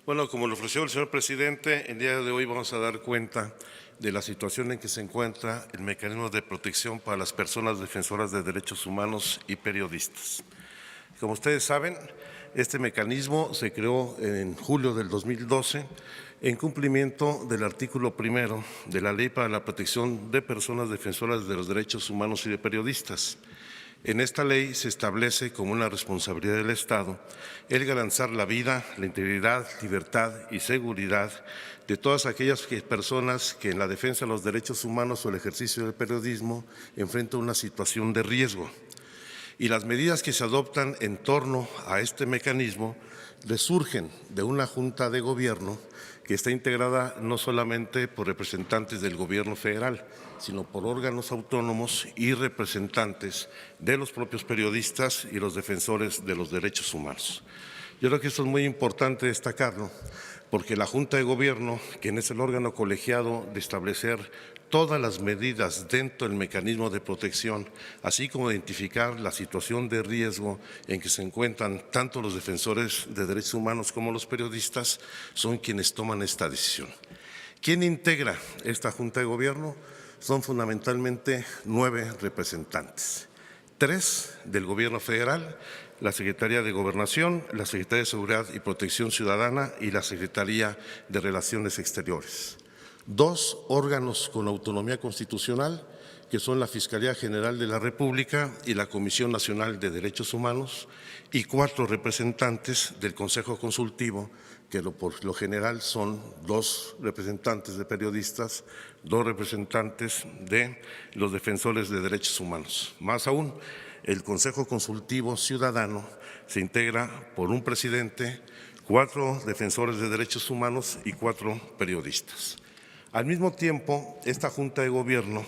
Bueno, como lo ofreció el señor presidente, el día de hoy vamos a dar cuenta de la situación en que se encuentra el mecanismo de protección para las personas defensoras de derechos humanos y periodistas. Como ustedes saben, este mecanismo se creó en julio del 2012 en cumplimiento del artículo 1 de la Ley para la Protección de Personas Defensoras de los Derechos Humanos y de Periodistas. En esta ley se establece como una responsabilidad del Estado el garantizar la vida, la integridad, libertad y seguridad de todas aquellas personas que en la defensa de los derechos humanos o el ejercicio del periodismo enfrentan una situación de riesgo. Y las medidas que se adoptan en torno a este mecanismo resurgen de una Junta de Gobierno que está integrada no solamente por representantes del Gobierno federal, sino por órganos autónomos y representantes de los propios periodistas y los defensores de los derechos humanos. Yo creo que esto es muy importante destacarlo, porque la Junta de Gobierno, quien es el órgano colegiado de establecer todas las medidas dentro del mecanismo de protección, así como identificar la situación de riesgo en que se encuentran tanto los defensores de derechos humanos como los periodistas, son quienes toman esta decisión. ¿Quién integra esta Junta de Gobierno? Son fundamentalmente 9 representantes, 3 del Gobierno federal, la Secretaría de Gobernación, la Secretaría de Seguridad y Protección Ciudadana y la Secretaría de Relaciones Exteriores. 2 órganos con autonomía constitucional, que son la Fiscalía General de la República y la Comisión Nacional de Derechos Humanos, y 4 representantes del Consejo Consultivo, que por lo general son 2 representantes de periodistas, 2 representantes de los defensores de derechos humanos. Más aún, el Consejo Consultivo Ciudadano se integra por un presidente, 4 defensores de derechos humanos y 4 periodistas. Al mismo tiempo, esta Junta de Gobierno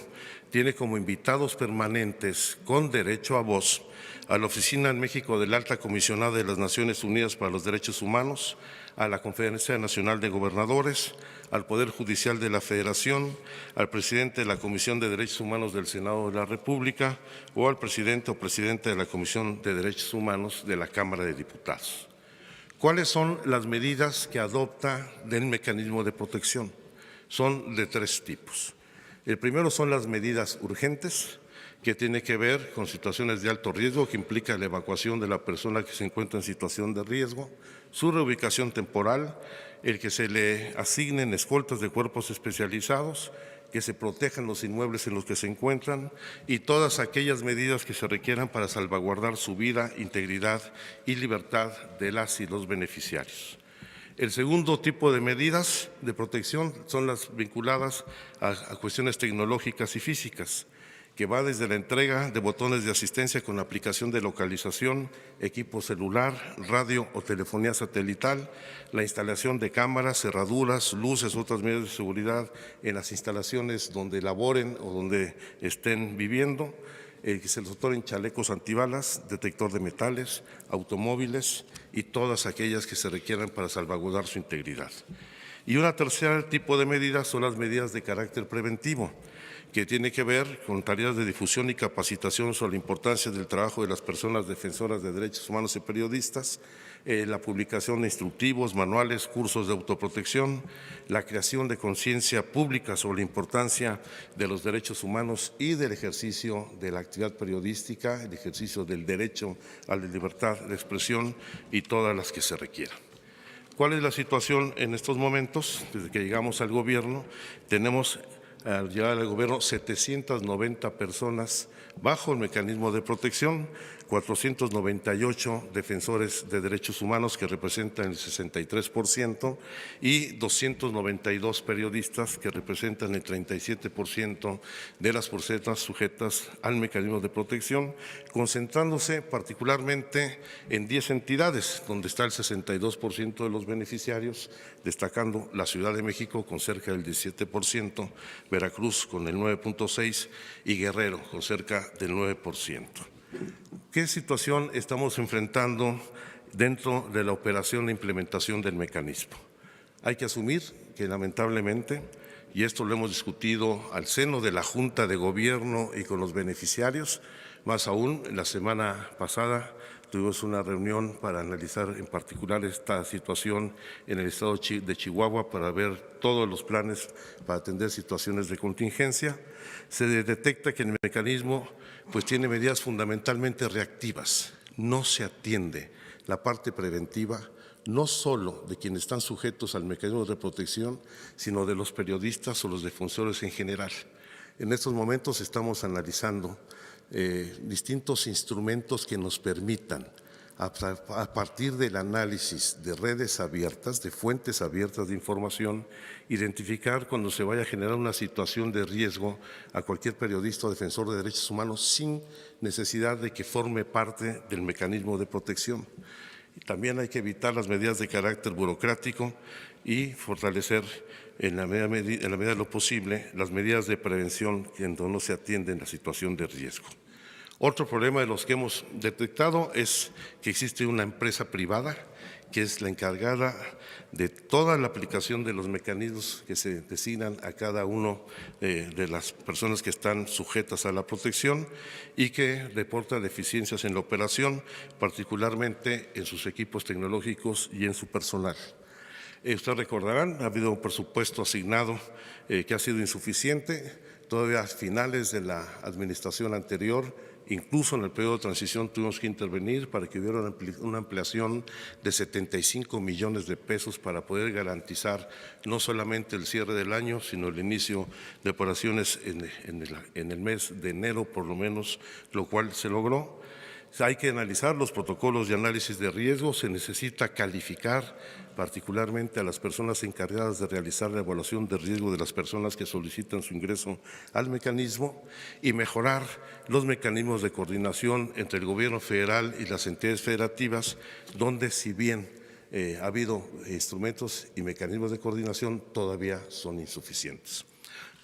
tiene como invitados permanentes con derecho a voz a la Oficina en México del Alta Comisionada de las Naciones Unidas para los Derechos Humanos, a la Conferencia Nacional de Gobernadores, al Poder Judicial de la Federación, al presidente de la Comisión de Derechos Humanos del Senado de la República o al presidente o presidenta de la Comisión de Derechos Humanos de la Cámara de Diputados. ¿Cuáles son las medidas que adopta del mecanismo de protección? Son de 3 tipos. El primero son las medidas urgentes, que tiene que ver con situaciones de alto riesgo, que implica la evacuación de la persona que se encuentra en situación de riesgo, su reubicación temporal, el que se le asignen escoltas de cuerpos especializados, que se protejan los inmuebles en los que se encuentran y todas aquellas medidas que se requieran para salvaguardar su vida, integridad y libertad de las y los beneficiarios. El segundo tipo de medidas de protección son las vinculadas a cuestiones tecnológicas y físicas, que va desde la entrega de botones de asistencia con aplicación de localización, equipo celular, radio o telefonía satelital, la instalación de cámaras, cerraduras, luces, otras medidas de seguridad en las instalaciones donde laboren o donde estén viviendo, que se les otorguen chalecos antibalas, detector de metales, automóviles y todas aquellas que se requieran para salvaguardar su integridad. Y un tercer tipo de medidas son las medidas de carácter preventivo, que tiene que ver con tareas de difusión y capacitación sobre la importancia del trabajo de las personas defensoras de derechos humanos y periodistas, la publicación de instructivos, manuales, cursos de autoprotección, la creación de conciencia pública sobre la importancia de los derechos humanos y del ejercicio de la actividad periodística, el ejercicio del derecho a la libertad de expresión y todas las que se requieran. ¿Cuál es la situación en estos momentos? Desde que llegamos al Gobierno, tenemos al llegar al Gobierno 790 personas bajo el mecanismo de protección, 498 defensores de derechos humanos que representan el 63% y 292 periodistas que representan el 37% de las personas sujetas al mecanismo de protección, concentrándose particularmente en 10 entidades, donde está el 62% de los beneficiarios, destacando la Ciudad de México con cerca del 17%, Veracruz con el 9.6% y Guerrero con cerca del 9%. ¿Qué situación estamos enfrentando dentro de la operación de implementación del mecanismo? Hay que asumir que lamentablemente, y esto lo hemos discutido al seno de la Junta de Gobierno y con los beneficiarios, más aún la semana pasada tuvimos una reunión para analizar en particular esta situación en el estado de Chihuahua para ver todos los planes para atender situaciones de contingencia. Se detecta que el mecanismo pues tiene medidas fundamentalmente reactivas, no se atiende la parte preventiva, no solo de quienes están sujetos al mecanismo de protección, sino de los periodistas o los defensores en general. En estos momentos estamos analizando distintos instrumentos que nos permitan, a partir del análisis de redes abiertas, de fuentes abiertas de información, identificar cuando se vaya a generar una situación de riesgo a cualquier periodista o defensor de derechos humanos sin necesidad de que forme parte del mecanismo de protección. También hay que evitar las medidas de carácter burocrático y fortalecer en la medida de lo posible las medidas de prevención cuando no se atiende en la situación de riesgo. Otro problema de los que hemos detectado es que existe una empresa privada que es la encargada de toda la aplicación de los mecanismos que se designan a cada uno de las personas que están sujetas a la protección y que reporta deficiencias en la operación, particularmente en sus equipos tecnológicos y en su personal. Ustedes recordarán, ha habido un presupuesto asignado que ha sido insuficiente, todavía a finales de la administración anterior. Incluso en el periodo de transición tuvimos que intervenir para que hubiera una ampliación de 75 millones de pesos para poder garantizar no solamente el cierre del año, sino el inicio de operaciones en el mes de enero, por lo menos, lo cual se logró. Hay que analizar los protocolos de análisis de riesgo, se necesita calificar particularmente a las personas encargadas de realizar la evaluación de riesgo de las personas que solicitan su ingreso al mecanismo y mejorar los mecanismos de coordinación entre el gobierno federal y las entidades federativas, donde si bien ha habido instrumentos y mecanismos de coordinación, todavía son insuficientes.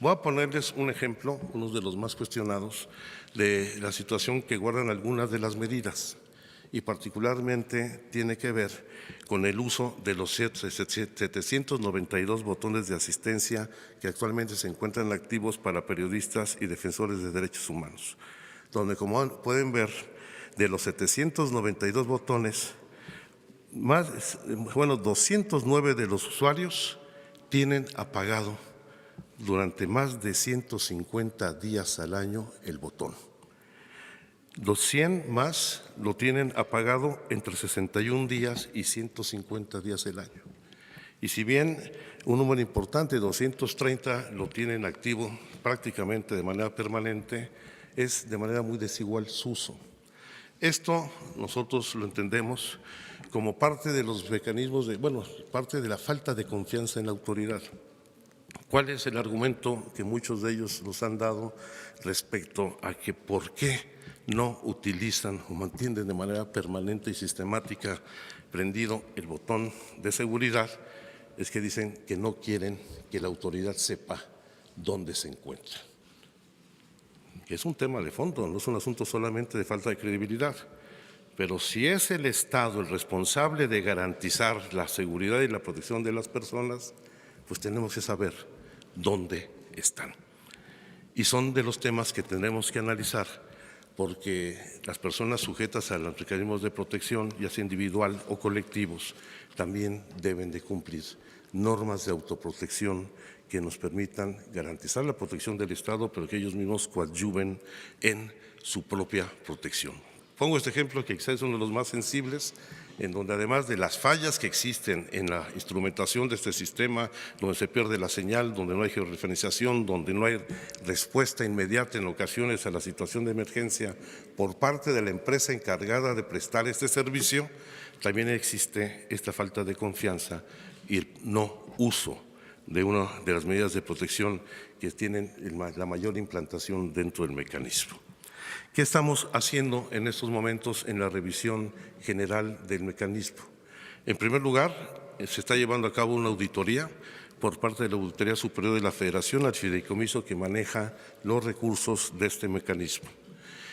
Voy a ponerles un ejemplo, uno de los más cuestionados, de la situación que guardan algunas de las medidas y particularmente tiene que ver con el uso de los 792 botones de asistencia que actualmente se encuentran activos para periodistas y defensores de derechos humanos, donde como pueden ver, de los 792 botones, 209 de los usuarios tienen apagado durante más de 150 días al año el botón. Los 100 más lo tienen apagado entre 61 días y 150 días al año. Y si bien un número importante, 230, lo tienen activo prácticamente de manera permanente, es de manera muy desigual su uso. Esto nosotros lo entendemos como parte de los mecanismos, parte de la falta de confianza en la autoridad. ¿Cuál es el argumento que muchos de ellos nos han dado respecto a que por qué no utilizan o mantienen de manera permanente y sistemática prendido el botón de seguridad? Es que dicen que no quieren que la autoridad sepa dónde se encuentra. Es un tema de fondo, no es un asunto solamente de falta de credibilidad. Pero si es el Estado el responsable de garantizar la seguridad y la protección de las personas, pues tenemos que saber dónde están. Y son de los temas que tenemos que analizar, porque las personas sujetas a los mecanismos de protección, ya sea individual o colectivos, también deben de cumplir normas de autoprotección que nos permitan garantizar la protección del Estado, pero que ellos mismos coadyuven en su propia protección. Pongo este ejemplo que quizás es uno de los más sensibles, en donde además de las fallas que existen en la instrumentación de este sistema, donde se pierde la señal, donde no hay georreferenciación, donde no hay respuesta inmediata en ocasiones a la situación de emergencia por parte de la empresa encargada de prestar este servicio, también existe esta falta de confianza y el no uso de una de las medidas de protección que tienen la mayor implantación dentro del mecanismo. ¿Qué estamos haciendo en estos momentos en la revisión general del mecanismo? En primer lugar, se está llevando a cabo una auditoría por parte de la Auditoría Superior de la Federación al fideicomiso que maneja los recursos de este mecanismo.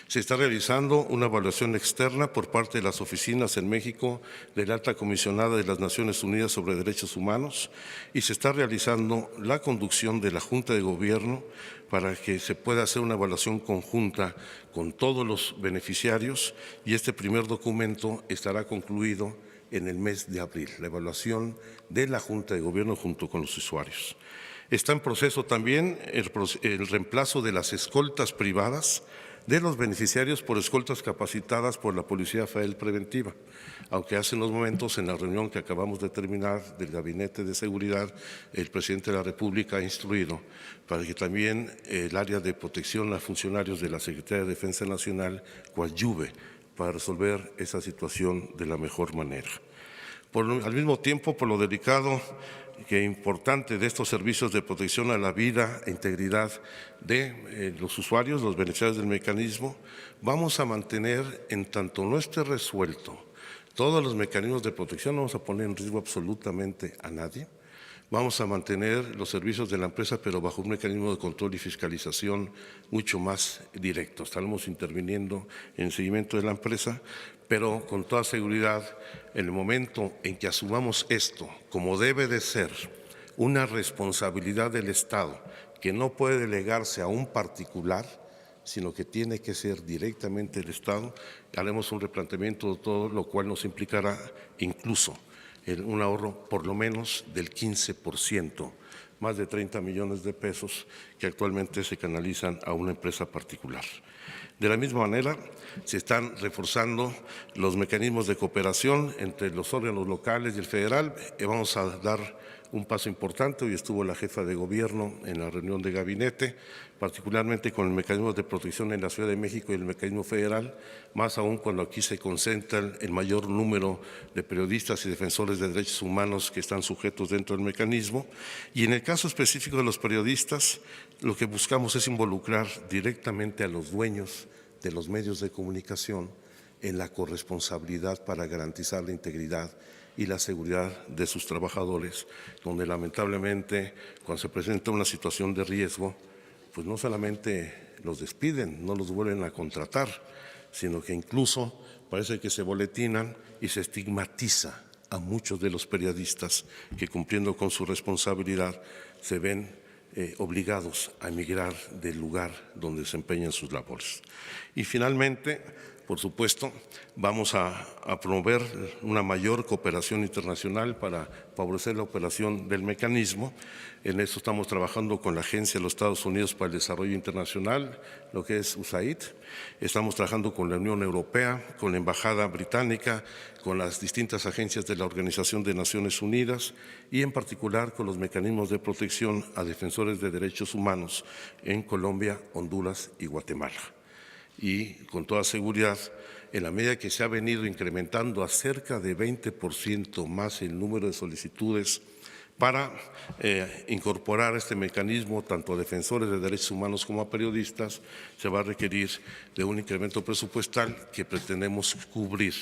Se está realizando una evaluación externa por parte de las oficinas en México de la Alta Comisionada de las Naciones Unidas sobre Derechos Humanos y se está realizando la conducción de la Junta de Gobierno para que se pueda hacer una evaluación conjunta con todos los beneficiarios y este primer documento estará concluido en el mes de abril, la evaluación de la Junta de Gobierno junto con los usuarios. Está en proceso también el reemplazo de las escoltas privadas de los beneficiarios por escoltas capacitadas por la Policía Federal Preventiva, aunque hace unos momentos en la reunión que acabamos de terminar del Gabinete de Seguridad, el Presidente de la República ha instruido para que también el área de protección a funcionarios de la Secretaría de Defensa Nacional coadyuve para resolver esa situación de la mejor manera. Al mismo tiempo, por lo delicado que importante de estos servicios de protección a la vida e integridad de los usuarios, los beneficiarios del mecanismo, vamos a mantener, en tanto no esté resuelto todos los mecanismos de protección, no vamos a poner en riesgo absolutamente a nadie. Vamos a mantener los servicios de la empresa, pero bajo un mecanismo de control y fiscalización mucho más directo. Estaremos interviniendo en el seguimiento de la empresa, pero con toda seguridad, en el momento en que asumamos esto como debe de ser una responsabilidad del Estado, que no puede delegarse a un particular, sino que tiene que ser directamente el Estado, haremos un replanteamiento de todo, lo cual nos implicará incluso un ahorro por lo menos del 15%, más de 30 millones de pesos que actualmente se canalizan a una empresa particular. De la misma manera, se están reforzando los mecanismos de cooperación entre los órganos locales y el federal. Vamos a dar un paso importante. Hoy estuvo la jefa de gobierno en la reunión de gabinete, particularmente con el mecanismo de protección en la Ciudad de México y el mecanismo federal, más aún cuando aquí se concentra el mayor número de periodistas y defensores de derechos humanos que están sujetos dentro del mecanismo. Y en el caso específico de los periodistas, lo que buscamos es involucrar directamente a los dueños de los medios de comunicación en la corresponsabilidad para garantizar la integridad y la seguridad de sus trabajadores, donde lamentablemente cuando se presenta una situación de riesgo, pues no solamente los despiden, no los vuelven a contratar, sino que incluso parece que se boletinan y se estigmatiza a muchos de los periodistas que, cumpliendo con su responsabilidad, se ven obligados a emigrar del lugar donde desempeñan sus labores. Y finalmente, por supuesto, vamos a promover una mayor cooperación internacional para favorecer la operación del mecanismo. En eso estamos trabajando con la Agencia de los Estados Unidos para el Desarrollo Internacional, lo que es USAID. Estamos trabajando con la Unión Europea, con la Embajada Británica, con las distintas agencias de la Organización de Naciones Unidas y en particular con los mecanismos de protección a defensores de derechos humanos en Colombia, Honduras y Guatemala. Y con toda seguridad, en la medida que se ha venido incrementando a cerca de 20% más el número de solicitudes para incorporar este mecanismo tanto a defensores de derechos humanos como a periodistas, se va a requerir de un incremento presupuestal que pretendemos cubrir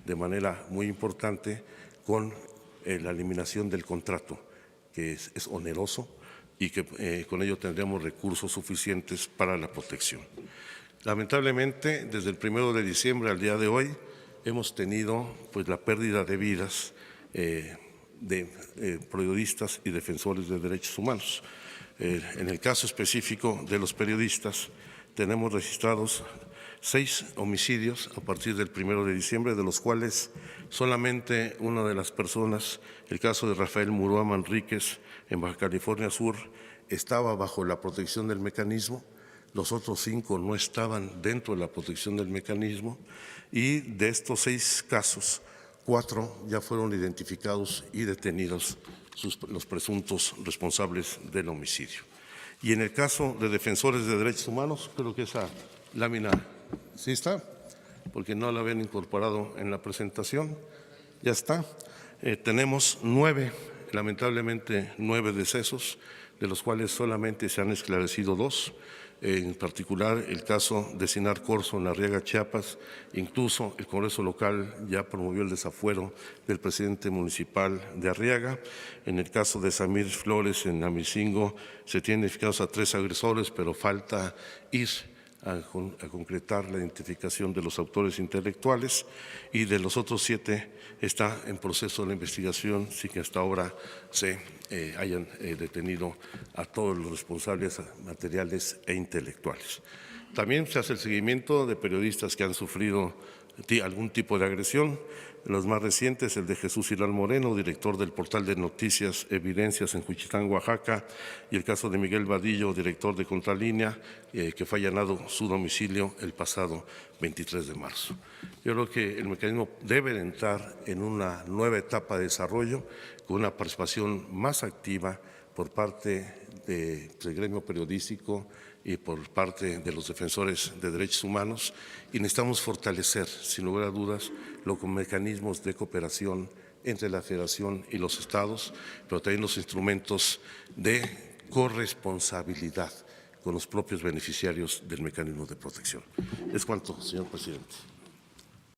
de manera muy importante con la eliminación del contrato, que es oneroso y que con ello tendremos recursos suficientes para la protección. Lamentablemente, desde el 1 de diciembre al día de hoy, hemos tenido la pérdida de vidas de periodistas y defensores de derechos humanos. En el caso específico de los periodistas, tenemos registrados 6 homicidios a partir del 1 de diciembre, de los cuales solamente una de las personas, el caso de Rafael Murúa Manríquez en Baja California Sur, estaba bajo la protección del mecanismo. Los otros 5 no estaban dentro de la protección del mecanismo y de estos 6 casos, 4 ya fueron identificados y detenidos los presuntos responsables del homicidio. Y en el caso de defensores de derechos humanos, creo que esa lámina sí está, porque no la habían incorporado en la presentación, ya está. Tenemos 9, lamentablemente 9 decesos, de los cuales solamente se han esclarecido 2. En particular, el caso de Sinar Corzo en Arriaga, Chiapas. Incluso el Congreso local ya promovió el desafuero del presidente municipal de Arriaga. En el caso de Samir Flores en Amicingo, se tienen identificados a 3 agresores, pero falta ir a concretar la identificación de los autores intelectuales, y de los otros 7 está en proceso la investigación sin que hasta ahora se hayan detenido a todos los responsables materiales e intelectuales. También se hace el seguimiento de periodistas que han sufrido algún tipo de agresión. Los más recientes, el de Jesús Hilal Moreno, director del portal de noticias Evidencias en Juchitán, Oaxaca, y el caso de Miguel Vadillo, director de Contralínea, que fue allanado su domicilio el pasado 23 de marzo. Yo creo que el mecanismo debe entrar en una nueva etapa de desarrollo con una participación más activa por parte del gremio periodístico y por parte de los defensores de derechos humanos, y necesitamos fortalecer, sin lugar a dudas, los mecanismos de cooperación entre la Federación y los estados, pero también los instrumentos de corresponsabilidad con los propios beneficiarios del mecanismo de protección. Es cuanto, señor presidente.